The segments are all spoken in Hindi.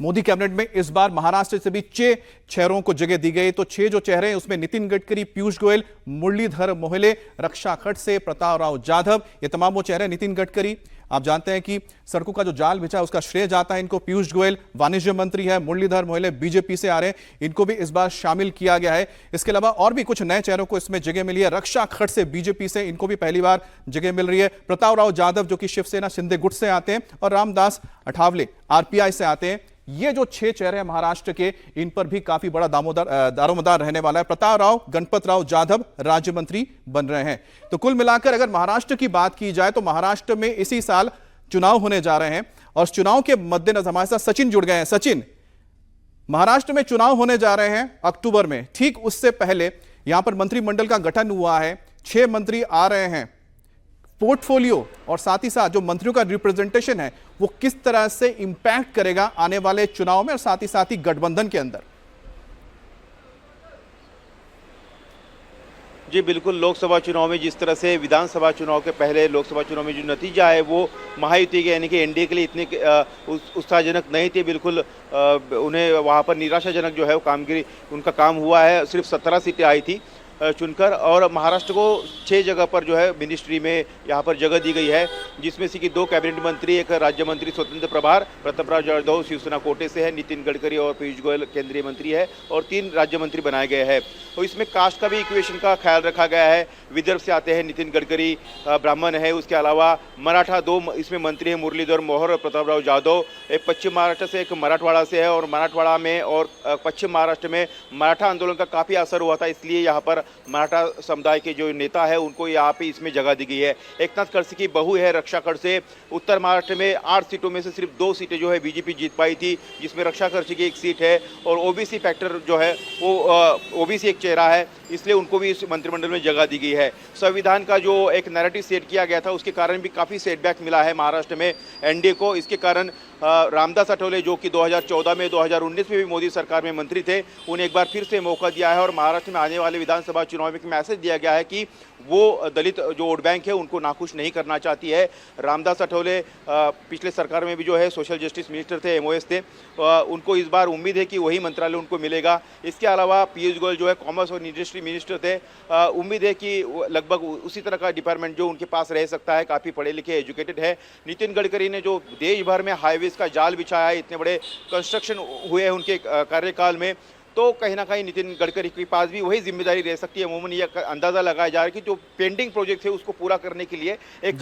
मोदी कैबिनेट में इस बार महाराष्ट्र से भी 6 चेहरों को जगह दी गई। तो 6 जो चेहरे हैं उसमें नितिन गडकरी, पीयूष गोयल, मुरलीधर मोहले, रक्षा खडसे, प्रतापराव जाधव, ये तमाम वो चेहरे। नितिन गडकरी आप जानते हैं कि सड़कों का जो जाल बिछा है उसका श्रेय जाता है इनको। पीयूष गोयल वाणिज्य मंत्री है, मुरलीधर मोहले बीजेपी से आ रहे हैं, इनको भी इस बार शामिल किया गया है। इसके अलावा और भी कुछ नए चेहरों को इसमें जगह मिली है। रक्षा खडसे बीजेपी से, इनको भी पहली बार जगह मिल रही है। प्रतापराव जाधव जो कि शिवसेना शिंदे गुट से आते हैं, और रामदास अठावले आरपीआई से आते हैं। ये जो 6 चेहरे हैं महाराष्ट्र के, इन पर भी काफी बड़ा दारोमदार रहने वाला है। प्रतापराव गणपतराव जाधव राज्य मंत्री बन रहे हैं। तो कुल मिलाकर अगर महाराष्ट्र की बात की जाए तो महाराष्ट्र में इसी साल चुनाव होने जा रहे हैं, और चुनाव के मद्देनजर हमारे साथ सचिन जुड़ गए हैं। सचिन, महाराष्ट्र में चुनाव होने जा रहे हैं अक्टूबर में, ठीक उससे पहले यहां पर मंत्रिमंडल का गठन हुआ है, 6 मंत्री आ रहे हैं। पोर्टफोलियो और साथ ही साथ जो मंत्रियों का रिप्रेजेंटेशन है वो किस तरह से इंपैक्ट करेगा आने वाले चुनाव में, और साथ ही गठबंधन के अंदर? जी बिल्कुल, लोकसभा चुनाव में जिस तरह से विधानसभा चुनाव के पहले लोकसभा चुनाव में जो नतीजा है वो महायुति के यानी कि एनडीए के लिए इतने उत्साहजनक नहीं थे। बिल्कुल उन्हें वहाँ पर निराशाजनक जो है वो कामगिरी उनका काम हुआ है। सिर्फ 17 सीटें आई थी चुनकर, और महाराष्ट्र को 6 जगह पर जो है मिनिस्ट्री में यहाँ पर जगह दी गई है, जिसमें से कि 2 कैबिनेट मंत्री, एक राज्य मंत्री स्वतंत्र प्रभार प्रतापराव जाधव शिवसेना कोटे से है, नितिन गडकरी और पीयूष गोयल केंद्रीय मंत्री है, और 3 राज्य मंत्री बनाए गए हैं। तो इसमें कास्ट का भी इक्वेशन का ख्याल रखा गया है। विदर्भ से आते हैं नितिन गडकरी, ब्राह्मण है। उसके अलावा मराठा 2 इसमें मंत्री हैं, मुरलीधर मोहर और प्रतापराव जाधव। एक पश्चिम महाराष्ट्र से, एक मराठवाड़ा से है, और मराठवाड़ा में और पश्चिम महाराष्ट्र में मराठा आंदोलन का काफ़ी असर हुआ था, इसलिए यहाँ पर मराठा समुदाय के जो नेता है उनको यहाँ पे इसमें जगह दी गई है। एकनाथ खडसे की बहू है रक्षा खडसे। उत्तर महाराष्ट्र में 8 सीटों में से सिर्फ 2 सीटें जो है बीजेपी जीत पाई थी, जिसमें रक्षा खडसे की 1 सीट है, और ओबीसी फैक्टर जो है वो ओबीसी एक चेहरा है, इसलिए उनको भी इस मंत्रिमंडल में जगह दी गई है। संविधान का जो एक नैरेटिव सेट किया गया था उसके कारण भी काफ़ी सेटबैक मिला है महाराष्ट्र में एनडीए को। इसके कारण रामदास अठावले जो कि 2014 में 2019 में भी मोदी सरकार में मंत्री थे, उन्हें एक बार फिर से मौका दिया है, और महाराष्ट्र में आने वाले विधानसभा चुनाव में एक मैसेज दिया गया है कि वो दलित जो वोट बैंक है उनको नाखुश नहीं करना चाहती है। रामदास अठावले पिछले सरकार में भी जो है सोशल जस्टिस मिनिस्टर थे, एमओएस थे, उनको इस बार उम्मीद है कि वही मंत्रालय उनको मिलेगा। इसके अलावा पीयूष गोयल जो है कॉमर्स और इंडस्ट्री मिनिस्टर थे, उम्मीद है कि लगभग उसी तरह का डिपार्टमेंट जो उनके पास रह सकता है, काफ़ी पढ़े लिखे एजुकेटेड है। नितिन गडकरी ने जो देश भर में हाईवेज का जाल बिछाया है, इतने बड़े कंस्ट्रक्शन हुए हैं उनके कार्यकाल में, तो कहीं ना कहीं नितिन गडकरी के पास भी वही जिम्मेदारी रह सकती है। अमूमन यह अंदाज़ा लगाया जा रहा है कि जो पेंडिंग प्रोजेक्ट है उसको पूरा करने के लिए, एक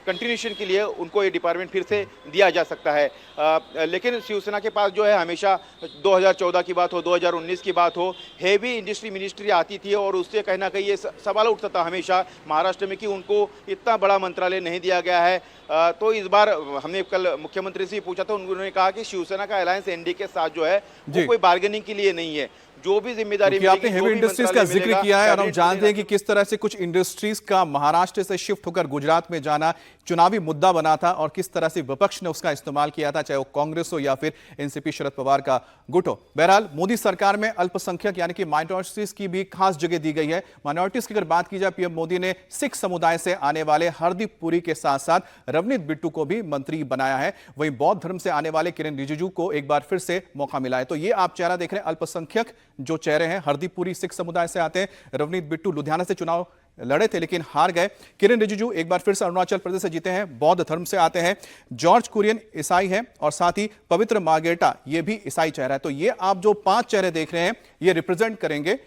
कंटिन्यूशन के लिए उनको ये डिपार्टमेंट फिर से दिया जा सकता है। लेकिन शिवसेना के पास जो है हमेशा 2014 की बात हो, 2019 की बात हो, हेवी इंडस्ट्री मिनिस्ट्री आती थी, और उससे कहीं ना कहीं ये सवाल उठता था हमेशा महाराष्ट्र में कि उनको इतना बड़ा मंत्रालय नहीं दिया गया है। तो इस बार हमने कल मुख्यमंत्री से पूछा था, उन्होंने कहा कि शिवसेना का अलायंस एनडीए के साथ जो है वो कोई बार्गेनिंग के लिए नहीं है। जो भी जिम्मेदारी आपने हेवी इंडस्ट्रीज का जिक्र किया है, और हम जानते हैं कि किस तरह से कुछ इंडस्ट्रीज का महाराष्ट्र से शिफ्ट होकर गुजरात में जाना चुनावी मुद्दा बना था, और किस तरह से विपक्ष ने उसका इस्तेमाल किया था, चाहे वो कांग्रेस हो या फिर एनसीपी शरद पवार का गुट हो। बहरहाल मोदी सरकार में अल्पसंख्यक यानी कि माइनॉरिटीज की भी खास जगह दी गई है। माइनॉरिटीज की अगर बात की जाए, पीएम मोदी ने सिख समुदाय से आने वाले हरदीप पुरी के साथ साथ रवनीत बिट्टू को भी मंत्री बनाया है। वहीं बौद्ध धर्म से आने वाले किरेन रिजिजू को एक बार फिर से मौका मिला है। तो ये आप चेहरा देख रहे हैं, अल्पसंख्यक जो चेहरे हैं, हरदीप पुरी सिख समुदाय से आते हैं, रवनीत बिट्टू लुधियाना से चुनाव लड़े थे लेकिन हार गए, किरेन रिजिजू एक बार फिर से अरुणाचल प्रदेश से जीते हैं, बौद्ध धर्म से आते हैं, जॉर्ज कुरियन ईसाई है, और साथ ही पवित्र मार्गेटा ये भी ईसाई चेहरा है। तो ये आप जो 5 चेहरे देख रहे हैं ये रिप्रेजेंट करेंगे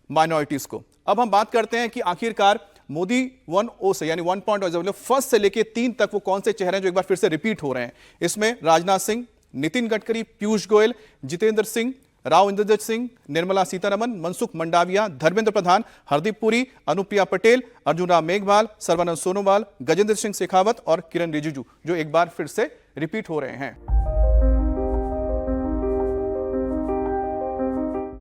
माइनॉरिटीज को। अब हम बात करते हैं कि आखिरकार मोदी 1.0 से यानी 1.0 फर्स्ट से लेके 3 तक वो कौन से चेहरे हैं जो एक बार फिर से रिपीट हो रहे हैं। इसमें राजनाथ सिंह, नितिन गडकरी, पीयूष गोयल, जितेंद्र सिंह, राव इंद्रजीत सिंह, निर्मला सीतारमण, मनसुख मंडाविया, धर्मेंद्र प्रधान, हरदीप पुरी, अनुप्रिया पटेल, अर्जुन राम मेघवाल, सर्बानंद सोनोवाल, गजेंद्र सिंह शेखावत और किरेन रिजिजू जो एक बार फिर से रिपीट हो रहे हैं।